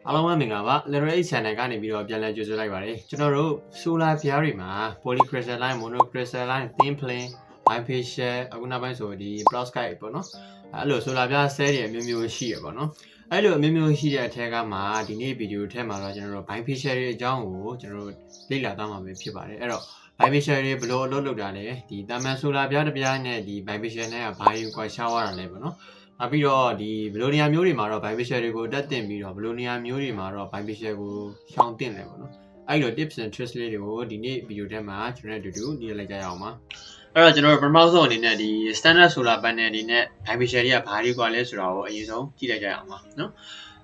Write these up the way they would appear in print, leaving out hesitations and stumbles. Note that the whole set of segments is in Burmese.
အားလုံးပဲမင်္ဂလာပါ Literary Channel ကနေပြီးတော့ပြန်လည်ကြိုဆိုလိုက်ပါတယ်ကျွန်တော်တို့ solar ပြားတွေမှာ polycrystalline monocrystalline thin film bifacial အခုနောက်ပိုင်းဆိုဒီ perovskite ပေါ့နော်အဲ့လို solar ပြား cell တွေအမျိုးမျိုးရှိရပေါ့နော်အဲ့လိုအမျိုးမျိုးရှိတဲ့အထက်ကမှဒီနေ့ဗီဒီယိုထဲမှာတော့ကျွန်တော်တို့ bifacial တွေအကြောင်းကိုကျွန်တော်တို့လေ့လာသွားမှာပဲဖြစ်ပါတယ်အဲ့တော့ bifacial တွေဘယ်လိုအလုပ်လုပ်တာလဲဒီတာမန် solar ပြားတစ်ပြားနဲ့ဒီ bifacial နဲ့ကဘာယူကွာရှားရတာလဲပေါ့နော်နောက်ပြီးတော့ဒီဘယ်လိုနေရာမျိုးတွေမှာတော့ bifacial တွေကိုတက်တင်ပြီးတော့ဘယ်လိုနေရာမျိုးတွေမှာတော့ bifacial ကိုရှောင်တင်လဲပေါ့နော်အဲ့လို tips and tricks လေးတွေကိုဒီနေ့ဗီဒီယိုထဲမှာကျွန်တော်တို့အတူတူလေ့လာကြရအောင်ပါအဲ့တော့ကျွန်တော်တို့ပထမဆုံးအနေနဲ့ဒီ standard solar panel တွေနဲ့ bifacial တွေကဘာတွေကွာလဲဆိုတာကိုအရင်ဆုံးကြည့်လိုက်ကြရအောင်ပါနော်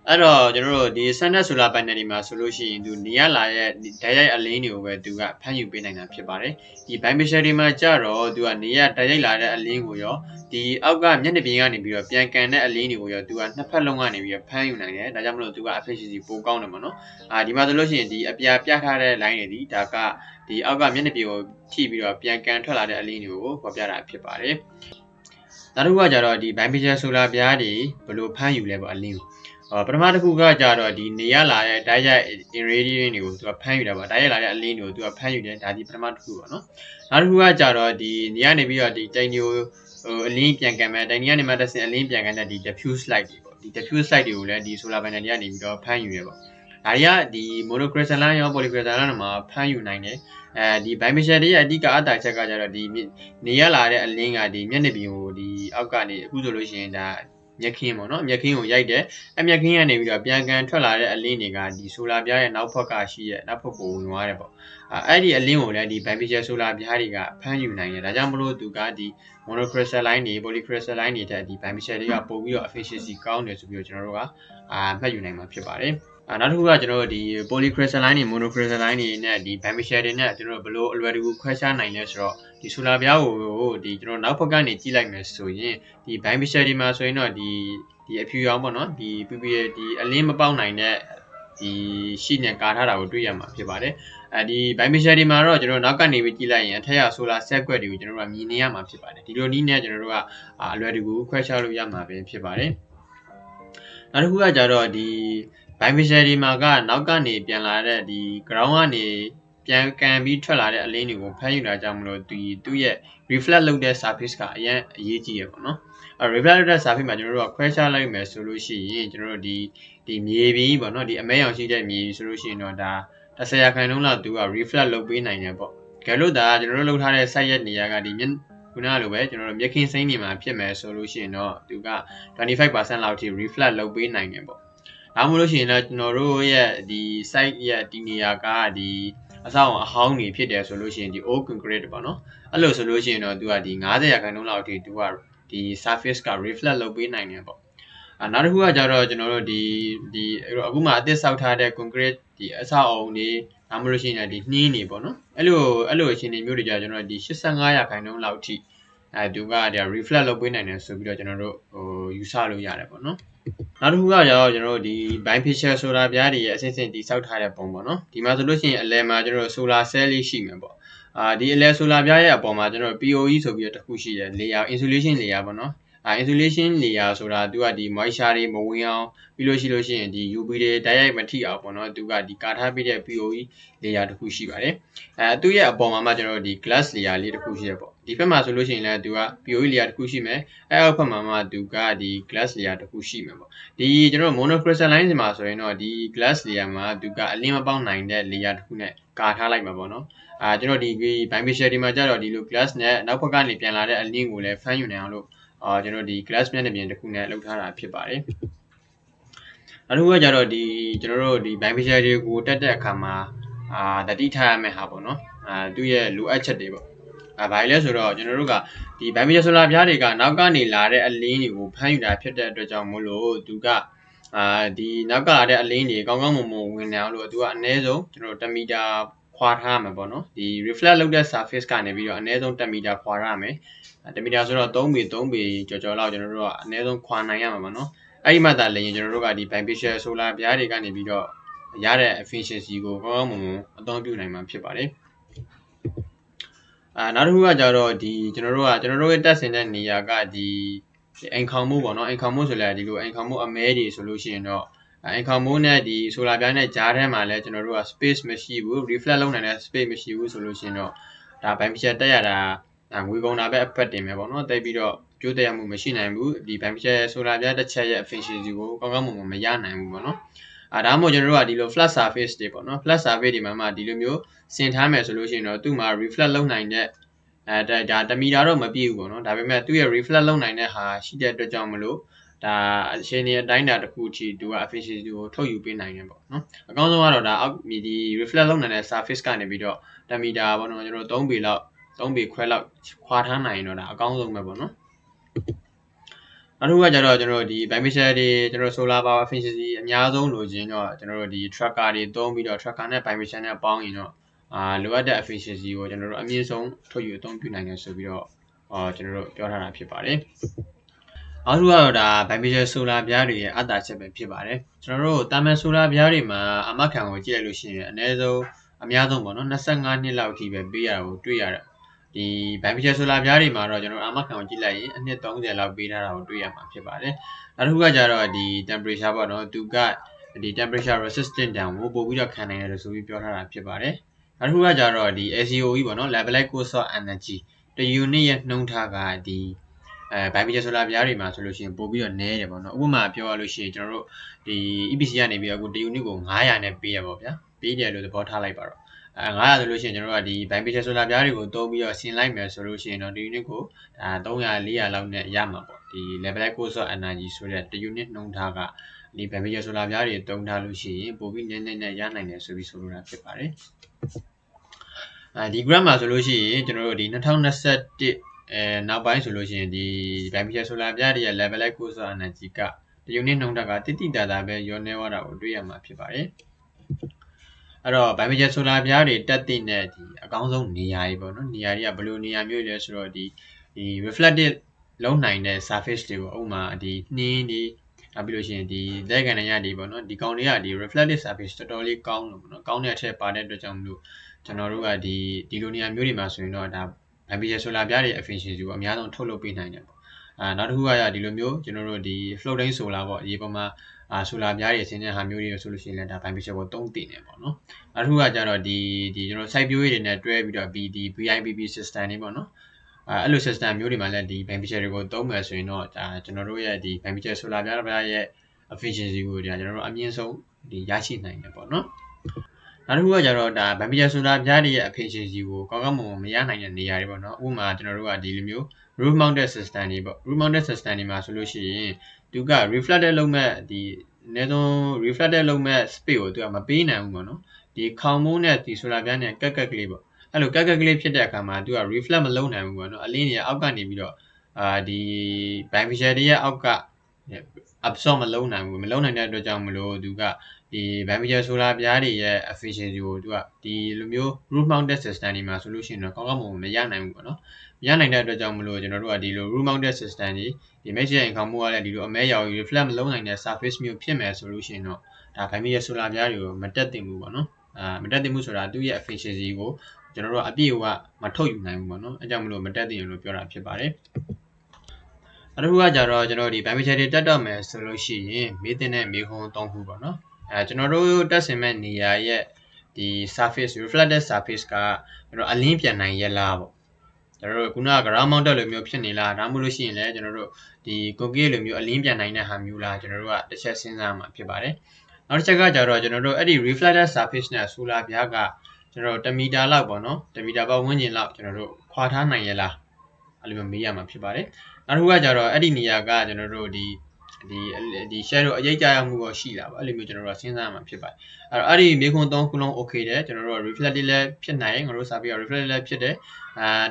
အဲ့တော့ကျွန်တော်တို့ဒီ standard solar panel တွေမှာဆိုလို့ရှိရင်သူနေရလာရဲ့ဓာတ်ရိုက်အလင်းတွေကိုပဲသူကဖမ်းယူပေးနိုင်တာဖြစ်ပါတယ်ဒီ bifacial တွေမှာကြတော့သူကနေရဓာတ်ရိုက်လာတဲ့အလင်းကိုရောဒီအောက်ကမျက်နှာပြင်ကနေပြီးတော့ပြန်ကန်တဲ့အလင်းတွေကိုရောသူကနှစ်ဖက်လုံးကနေပြီးတော့ဖမ်းယူနိုင်တယ်ဒါကြောင့်မလို့သူက efficiency ပိုကောင်းတယ်ပေါ့နော်ဒီမှာဆိုလို့ရှိရင်ဒီအပြာပြထားတဲ့ line တွေဒီဒါကဒီအောက်ကမျက်နှာပြင်ကိုထိပြီးတော့ပြန်ကန်ထွက်လာတဲ့အလင်းတွေကိုဖော်ပြတာဖြစ်ပါတယ်နောက်တစ်ခုကကြတော့ဒီ bifacial solar ပြားတွေဘယ်လိုဖမ်းယူလဲပေါ့အလင်းကိုပထမတစ်ခုကကြတော့ဒီနေရလာတဲ့ဓာတ်ရိုက် irradiation တွေကိုသူကဖမ်းယူတာပေါ့ဓာတ်ရိုက်လာတဲ့အလင်းတွေကိုသူကဖမ်းယူတယ်ဒါဒီပထမတစ်ခုပေါ့နော်နောက်တစ်ခုကကြတော့ဒီနေရနေပြီးတော့ဒီတိမ်မျိုးအလင်းပြန်ကန်မဲ့တိုင်နီကနေမှတက်စင်အလင်းပြန်ကန်တဲ့ဒီ diffuse light တွေပေါ့ဒီ diffuse light တွေကိုလည်းဒီ solar panel တွေကနေပြီးတော့ဖမ်းယူရပေါ့ဒါတွေကဒီ monocrystalline ရော polycrystalline မှာဖမ်းယူနိုင်တယ်ဒီ bifacial တွေရဲ့အဓိကအတားချက်ကကြတော့ဒီနေရလာတဲ့အလင်းကဒီမျက်နှာပြင်ကိုဒီအောက်ကနေအခုဆိုလို့ရှိရင်ဒါမျက်ခင်းပေါ့နော်မျက်ခင်းကိုရိုက်တယ်အမျက်ခင်းကနေပြီးတော့ပြန်ကန်ထွက်လာတဲ့အလင်းတွေကဒီ solar ပြားရဲ့နောက်ဘက်ကရှိရဲ့နောက်ဘက်ကိုဝင်သွားတယ်ပေါ့အဲ့ဒီအလင်းကိုလည်းဒီ bifacial solar ပြားတွေကဖမ်းယူနိုင်တယ်ဒါကြောင့်မလို့သူကဒီ monocrystalline တွေ polycrystalline တွေတဲ့ဒီ bifacial တွေကပို့ပြီးတော့ efficiency ကောင်းတယ်ဆိုပြီးတော့ကျွန်တော်တို့ကမှတ်ယူနိုင်မှာဖြစ်ပါတယ်နောက်တစ်ခုကကျွန်တော်တို့ဒီ polycrystalline တွေ monocrystalline တွေနဲ့ဒီ bifacial တွေနဲ့ကျွန်တော်တို့ဘယ်လိုအလွယ်တကူခွဲခြားနိုင်လဲဆိုတော့ဒီ solar ပြားကိုဒီကျွန်တော်နောက်ဘက်ကနေကြည့်လိုက်မယ်ဆိုရင်ဒီ bifacial တွေမှာဆိုရင်တော့ဒီအဖြူရောင်ပေါ့နော်ဒီ PPA ဒီအလင်းမပေါက်နိုင်တဲ့ဒီရှိနေကာထားတာကိုတွေ့ရမှာဖြစ်ပါတယ်ဒီ bifacial တွေမှာတော့ကျွန်တော်နောက်ကနေပြီးကြည့်လိုက်ရင်အထက်က solar cell ကွက်တွေကိုကျွန်တော်တို့ကမြင်နေရမှာဖြစ်ပါတယ်ဒီလိုနည်းနဲ့ကျွန်တော်တို့ကအလွယ်တကူခွဲခြားလို့ရမှာပဲဖြစ်ပါတယ်နောက်တစ်ခုကကြတော့ဒီ bifacial တွေမှာကနောက်ကနေပြန်လာတဲ့ဒီ ground ကနေပြန်ကန်ပြီးထွက်လာတဲ့အလင်းတွေကိုဖမ်းယူတာကြောင့်မလို့သူ့ရဲ့ reflect လုပ်တဲ့ surface ကအရင်အရေးကြီးရပေါ့နော်reflect လုပ်တဲ့ surface မှာကျွန်တော်တို့ကခွဲခြားလိုက်မယ်ဆိုလို့ရှိရင်ကျွန်တော်တို့ဒီမြေပြင်ပေါ့နော်ဒီအမဲရောင်ရှိတဲ့မြေဆိုလို့ရှိရင်တော့ဒါ10%လောက်သူက reflect လုပ်ပေးနိုင်တယ်ပေါ့ကြလို့ဒါကျွန်တော်တို့လုပ်ထားတဲ့ site ရဲ့နေရာကဒီခုနလိုပဲကျွန်တော်တို့မျက်ခင်းစိမ်းနေမှာဖြစ်မယ်ဆိုလို့ရှိရင်တော့သူက 25% လောက်ထိ reflect လုပ်ပေးနိုင်တယ်ပေါ့ဒါမှမဟုတ်လို့ရှိရင်လည်းကျွန်တော်တို့ရဲ့ဒီ site ရဲ့ဒီနေရာကဒီအဆောင်အဟောင်းနေဖြစ်တယ်ဆိုလို့ရှိရင်ဒီ old concrete ပေါ့နော်အဲ့လိုဆိုလို့ရှိရင်တော့သူကဒီ90%လောက်ထိသူကဒီ surface က reflect လုပ်ပေးနိုင်တယ်ပေါ့နောက်တစ်ခုကကြတော့ကျွန်တော်တို့ဒီအခုမှအသစ်ဆောက်ထားတဲ့ concrete ဒီအဆောက်အအုံတွေဒါမှမဟုတ်လို့ရှိရင်ဒီနှင်းတွေပေါ့နော်အဲ့လိုအခြေအနေမျိုးတွေကြကျွန်တော်ဒီ85%လောက်ထိသူကဒါ reflect လုပ်ပေးနိုင်တယ်ဆိုပြီးတော့ကျွန်တော်တို့ယူဆလို့ရတယ်ပေါ့နော်နောက်တစ်ခုကကြတော့ကျွန်တော်တို့ဒီ bifacial solar ပြားတွေရဲ့အစစ်အစစ်တိဆောက်ထားတဲ့ပုံပေါ့နော်ဒီမှာဆိုလို့ရှိရင်အလယ်မှာကျွန်တော်တို့ solar cell လေးရှိမယ်ပေါ့ဒီအလယ် solar ပြားရဲ့အပေါ်မှာကျွန်တော်တို့ POE ဆိုပြီးတော့တစ်ခုရှိတယ် layer insulation layer ပေါ့နော်insulation layer ဆိုတာသူကဒီ moisture တွေမဝင်အောင်ပြီးလို့ရှိရင်ဒီ UV တွေတိုက်ရိုက်မထိအောင်ပေါ့နော်သူကဒီကာထားပေးတဲ့ POE layer တစ်ခုရှိပါတယ်သူ့ရဲ့အပေါ်မှာမှကျွန်တော်တို့ဒီ glass layer လေးတစ်ခုရှိရပေါ့ဒီဘက်မှာဆိုလို့ရှိရင်လည်းသူက POE layer တစ်ခုရှိမယ်အောက်ဘက်မှာမှသူကဒီ glass layer တစ်ခုရှိမယ်ပေါ့ဒီကျွန်တော်တို့ monocrystalline မှာဆိုရင်တော့ဒီ glass layer မှာသူကအလင်းမပေါက်နိုင်တဲ့ layer တစ်ခုနဲ့ကာထားလိုက်မှာပေါ့နော်ကျွန်တော်ဒီ bifacial ဒီမှာကျတော့ဒီလို glass နဲ့နောက်ဘက်ကနေပြန်လာတဲ့အလင်းကိုလည်းဖမ်းယူနိုင်အောင်လို့ကျွန်တော်ဒီ glass မျက်နှာပြင်တစ်ခုနဲ့လုပ်ထားတာဖြစ်ပါတယ်နောက်တစ်ခုကကြတော့ဒီကျွန်တော်တို့ဒီ bifacial တွေကိုတက်တဲ့အခါမှာတတိထားရမယ့်ဟာပေါ့နော်သူ့ရဲ့လိုအပ်ချက်တွေပေါ့ဘာလဲဆိုတော့ကျွန်တော်တို့ကဒီ bifacial solar ပြားတွေကနောက်ကနေလာတဲ့အလင်းတွေကိုဖမ်းယူတာဖြစ်တဲ့အတွက်ကြောင့်မို့လို့သူကဒီနောက်ကလာတဲ့အလင်းတွေကောင်းကောင်းမွန်မွန်ဝင်နေအောင်လို့သူကအနည်းဆုံးကျွန်တော်တို့1 မီတာခွာထားမှာပေါ့နော်ဒီ reflect လုပ်တဲ့ surface ကနေပြီးတော့အနည်းဆုံး1 မီတာခွာရမယ်1 မီတာဆိုတော့3 ပေကျော်လောက်ကျွန်တော်တို့ကအနည်းဆုံးခွာနိုင်ရမှာပေါ့နော်အဲ့ဒီမှသာလည်းကျွန်တော်တို့ကဒီ bifacial solar ပြားတွေကနေပြီးတော့ရတဲ့ efficiency ကိုကောင်းကောင်းမွန်မွန်အသုံးပြုနိုင်မှာဖြစ်ပါတယ်နောက်တစ်ခုကကြတော့ဒီကျွန်တော်တို့ရဲ့တက်ဆင်တဲ့နေရာကဒီအိမ်ခေါင်မှုပေါ့နော်အိမ်ခေါင်မှုဆိုလဲဒီလိုအိမ်ခေါင်မှုအမဲတွေဆိုလို့ရှိရင်တော့ အိမ်ခေါင်မိုးနဲ့ဒီ solar ပြားနဲ့ကြားထဲမှာလည်းကျွန်တော်တို့က space မရှိဘူး reflect လုပ်နိုင်တဲ့ space မရှိဘူးဆိုလို့ရှိရင်တော့ဒါ beneficial တက်ရတာငွေကုန်တာပဲ effect တင်မယ်ပေါ့နော်တိတ်ပြီးတော့ကျိုးတက်ရမှုမရှိနိုင်ဘူးဒီ beneficial solar ပြားတစ်ချက်ရဲ့ efficiency ကိုကောင်းကောင်းမွန်မွန်မရနိုင်ဘူးပေါ့နော်ဒါမှမဟုတ်ကျွန်တော်တို့ကဒီလို flat surface တွေပေါ့နော် flat surface တွေမှာဒီလိုမျိုးဆင်ထားမယ်ဆိုလို့ရှိရင်တော့သူ့မှာ reflect လုပ်နိုင်တဲ့ဒါ1မီတာတော့မပြည့်ဘူးပေါ့နော်ဒါပေမဲ့သူ့ရဲ့ reflect လုပ်နိုင်တဲ့ဟာရှိတဲ့အတွက်ကြောင့်မလို့ဒါအခြေအနေအတိုင်းအတာတစ်ခုအထိသူက efficiency ကိုထုတ်ယူပေးနိုင်တယ်ပေါ့နော်အကောင်းဆုံးကတော့ဒါအောက်ဒီ reflect လုပ်နိုင်တဲ့ surface ကနေပြီးတော့1မီတာပေါ့နော်ကျွန်တော်3ပေလောက်3ပေခွဲလောက်ခွာထားနိုင်တော့ဒါအကောင်းဆုံးပဲပေါ့နော်နောက်တစ်ခုကကျတော့ကျွန်တော်ဒီ beneficial တွေကျွန်တော် solar power efficiency အများဆုံးလိုချင်တော့ကျွန်တော်ဒီ tracker တွေသုံးပြီးတော့ tracker နဲ့ beneficial နဲ့ပေါင်းရင်တော့လိုအပ်တဲ့ efficiency ကိုကျွန်တော်တို့အမြင့်ဆုံးထုတ်ယူအသုံးပြုနိုင်တယ်ဆိုပြီးတော့ကျွန်တော်တို့ပြောထားတာဖြစ်ပါတယ်နောက်တစ်ခုကတော့ဒါ beneficial solar ပြားတွေရဲ့အတားချက်ပဲဖြစ်ပါတယ်ကျွန်တော်တို့တာမန် solar ပြားတွေမှာအမခံကိုကြည့်လိုက်လို့ရှိရင်အနည်းဆုံးအများဆုံးပေါ့နော်25နှစ်လောက်အထိပဲပေးရတာကိုတွေ့ရတယ်ဒီ beneficial solar ပြားတွေမှာတော့ကျွန်တော်အမခံကိုကြည့်လိုက်ရင်အနှစ်30လောက်ပေးထားတာကိုတွေ့ရမှာဖြစ်ပါတယ်နောက်တစ်ခုကကျတော့ဒီ temperature ပေါ့နော်သူကဒီ temperature resistant တောင်ကိုပို့ပြီးတော့ခံနိုင်တယ်လို့ဆိုပြီးပြောထားတာဖြစ်ပါတယ်နောက်တစ်ခုကကျတော့ဒီ LCOE ပေါ့နော် levelized cost of energy တ unit ရဲ့နှုန်းထားကဒီ beneficial solar ပြားတွေမှာဆိုလို့ရှိရင်ပို့ပြီးတော့နည်းတယ်ပေါ့နော်ဥပမာပြောရလို့ရှိရင်ကျွန်တော်တို့ဒီ EPC ကနေပြီးတော့အခုတ unit ကို900နဲ့ပေးရပါဗျာပေးတယ်လို့သဘောထားလိုက်ပါတော့900ဆိုလို့ရှိရင်ကျွန်တော်တို့ကဒီ beneficial solar ပြားတွေကိုသုံးပြီးတော့ဆင်လိုက်မယ်ဆိုလို့ရှိရင်တော့ဒီ unit ကို300 400လောက်နဲ့ရမှာပေါ့ဒီ levelized cost of energy ဆိုတဲ့တ unit နှုန်းထားကဒီ beneficial solar ပြားတွေသုံးထားလို့ရှိရင်ပို့ပြီးနည်းနည်းနဲ့ရနိုင်တယ်ဆိုပြီးဆိုလိုတာဖြစ်ပါတယ်ဒီ graph မှာဆိုလို့ရှိရင်ကျွန်တော်တို့ဒီ2021နောက်ပိုင်းဆိုလို့ရှိရင်ဒီ beneficial solar ပြားတွေရဲ့ levelized cost of energy ကတ unit နှုန်းထားကတိတိတသာပဲရောနေသွားတာကိုတွေ့ရမှာဖြစ်ပါတယ်အဲ့တော့ beneficial solar ပြားတွေတက်တဲ့နဲ့ဒီအကောင်းဆုံးနေရာကြီးပေါ့နော်နေရာတွေကဘယ်လိုနေရာမျိုးလဲဆိုတော့ဒီ reflective လုံးနိုင်တဲ့ surface တွေပေါ့ဥပမာဒီနှင်းတွေနောက်ပြီးလို့ရှိရင်ဒီလက်ကန်ရတွေပေါ့နော်ဒီကောင်တွေကဒီ reflective surface တော်တော်လေးကောင်းလို့ပေါ့နော်ကောင်းတဲ့အထက်ပါတဲ့အတွက်ကြောင့်မလို့ကျွန်တော်တို့ကဒီလိုနေရာမျိုးတွေမှာဆိုရင်တော့ဒါ beneficial solar ပြားတွေ efficiency ကိုအများဆုံးထုတ်လုပ်ပေးနိုင်တယ်ပေါ့နောက်တစ်ခုကဒီလိုမျိုးကျွန်တော်တို့ဒီ floating solar ပေါ့ဒီပုံမှာsolar ပြားတွေဆင်းတဲ့ဟာမျိုးတွေဆိုလို့ရှိရင်လည်းဒါ beneficial ကိုသုံးတင်တယ်ပေါ့နော်နောက်တစ်ခုကကျတော့ဒီကျွန်တော် site view တွေနဲ့တွဲပြီးတော့ဒီ BIPP system တွေပေါ့နော်အဲ့လို system မျိုးတွေမှာလည်းဒီ beneficial တွေကိုသုံးမယ်ဆိုရင်တော့ဒါကျွန်တော်တို့ရဲ့ဒီ beneficial solar ပြားရဲ့ efficiency ကိုကျွန်တော်တို့အမြင့်ဆုံးဒီရရှိနိုင်တယ်ပေါ့နော်နောက်တစ်ခုကကျတော့ဒါ beneficial solar ပြားတွေရဲ့ efficiency ကိုကောင်းကောင်းမွန်မွန်မရနိုင်တဲ့နေရာတွေပေါ့နော်ဥပမာကျွန်တော်တို့ကဒီလိုမျိုး roof mounted system တွေပေါ့ roof mounted system တွေမှာဆိုလို့ရှိရင်သူက reflected လုပ်မဲ့ဒီအနည်းဆုံး reflected လုပ်မဲ့ space ကိုသူကမပေးနိုင်ဘူးပေါ့နော်ဒီခေါင်မိုးနဲ့ဒီ solar ပြားနဲ့ကက်ကလေးပေါ့အဲ့လိုကက်ကလေးဖြစ်တဲ့အခါမှာသူက reflect မလုပ်နိုင်ဘူးပေါ့နော်အလင်းတွေအောက်ကနေပြီးတော့ဒီ beneficial တွေရဲ့အောက်က absorb မလုပ်နိုင်ဘူးမလုပ်နိုင်တဲ့အတွက်ကြောင့်မလို့သူကဒီ beneficial solar ပြားတွေရဲ့ efficiency ကိုသူကဒီလိုမျိုး roof mounted system တွေမှာဆိုလို့ရှိရင်တော့ကောင်းကောင်းမွန်မွန်မရနိုင်ဘူးပေါ့နော်မရနိုင်တဲ့အတွက်ကြောင့်မလို့ကျွန်တော်တို့ကဒီလို roof mounted system တွေဒီ mesh အိမ်ခေါင်မိုးကလည်းဒီလိုအမဲရောင် reflect မလုပ်နိုင်တဲ့ surface မျိုးဖြစ်မယ်ဆိုလို့ရှိရင်တော့ဒါ beneficial solar ပြားတွေကိုမတက်သင့်ဘူးပေါ့နော်မတက်သင့်ဘူးဆိုတာသူ့ရဲ့ efficiency ကိုကျွန်တော်တို့အပြည့်အဝမထုတ်ယူနိုင်ဘူးပေါ့နော်အဲကြောင့်မလို့မတက်သင့်လို့ပြောတာဖြစ်ပါတယ်နောက်တစ်ခုကကြတော့ကျွန်တော်ဒီ beneficial တွေတက်တော့မယ်ဆိုလို့ရှိရင်မေးတဲ့နဲ့မေးခွန်း3ခုပေါ့နော်ကျွန်တော်တို့တက်ဆင်မဲ့နေရာရဲ့ဒီ surface reflected surface ကကျွန်တော်အလင်းပြန်နိုင်ရလားပေါ့ကျွန်တော်တို့ခုနက ground mounted လိုမျိုးဖြစ်နေလားဒါမှမဟုတ်လို့ရှိရင်လည်းကျွန်တော်တို့ဒီ concrete လိုမျိုးအလင်းပြန်နိုင်တဲ့ဟာမျိုးလားကျွန်တော်တို့ကတစ်ချက်စဉ်းစားမှာဖြစ်ပါတယ်နောက်တစ်ချက်ကကြတော့ကျွန်တော်တို့အဲ့ဒီ reflected surface နဲ့ solar ပြားကကျွန်တော်တို့1မီတာလောက်ပေါ့နော်1မီတာပတ်ဝန်းကျင်လောက်ကျွန်တော်တို့ခွာထားနိုင်ရလားအဲ့လိုမျိုးမေးရမှာဖြစ်ပါတယ်နောက်တစ်ခုကကြတော့အဲ့ဒီနေရာကကျွန်တော်တို့ဒီ shadow အရိပ်ကြရောက်မှုကိုရှိလာပါအဲ့လိုမျိုးကျွန်တော်တို့စဉ်းစားမှာဖြစ်ပါတယ်အဲ့ဒီမေးခွန်း3ခုလုံး okay တယ်ကျွန်တော်တို့ reflective လည်းဖြစ်နိုင်ငါတို့စာပြီးတော့ reflective လည်းဖြစ်တယ်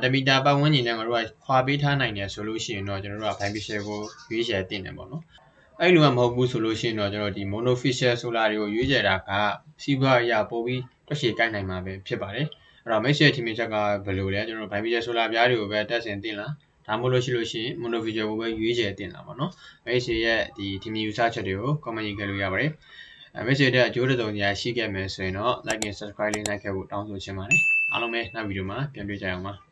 1မီတာပတ်ဝန်းကျင်နဲ့ငါတို့ကခွာပေးထားနိုင်တယ်ဆိုလို့ရှိရင်တော့ကျွန်တော်တို့က beneficial ကိုရွေးချယ်တင်တယ်ပေါ့နော်အဲ့လိုမှမဟုတ်ဘူးဆိုလို့ရှိရင်တော့ကျွန်တော်ဒီ monofacial solar တွေကိုရွေးချယ်တာကစီးပွားအရာပို့ပြီးတွက်ချေကိုက်နိုင်မှာပဲဖြစ်ပါတယ်အဲ့တော့ mesh ရဲ့ team ချက်ကဘယ်လိုလဲကျွန်တော်တို့ beneficial solar ပြားတွေကိုပဲတက်ဆင်တင်လားဒါမှမဟုတ်လို့ရှိရင် monofacial ကိုပဲရွေးချယ်တင်တာပေါ့နော် mesh ရဲ့ဒီ team user ချက်တွေကို comment ရေးခဲ့လို့ရပါတယ်mesh တဲ့အကျိုးတုံညာရှိခဲ့မယ်ဆိုရင်တော့ like and subscribe လေးနိုင်ခဲ့ဖို့တောင်းဆိုချင်ပါတယ်အားလုံးပဲနောက်ဗီဒီယိုမှာပြန်တွေ့ကြအောင်ပါ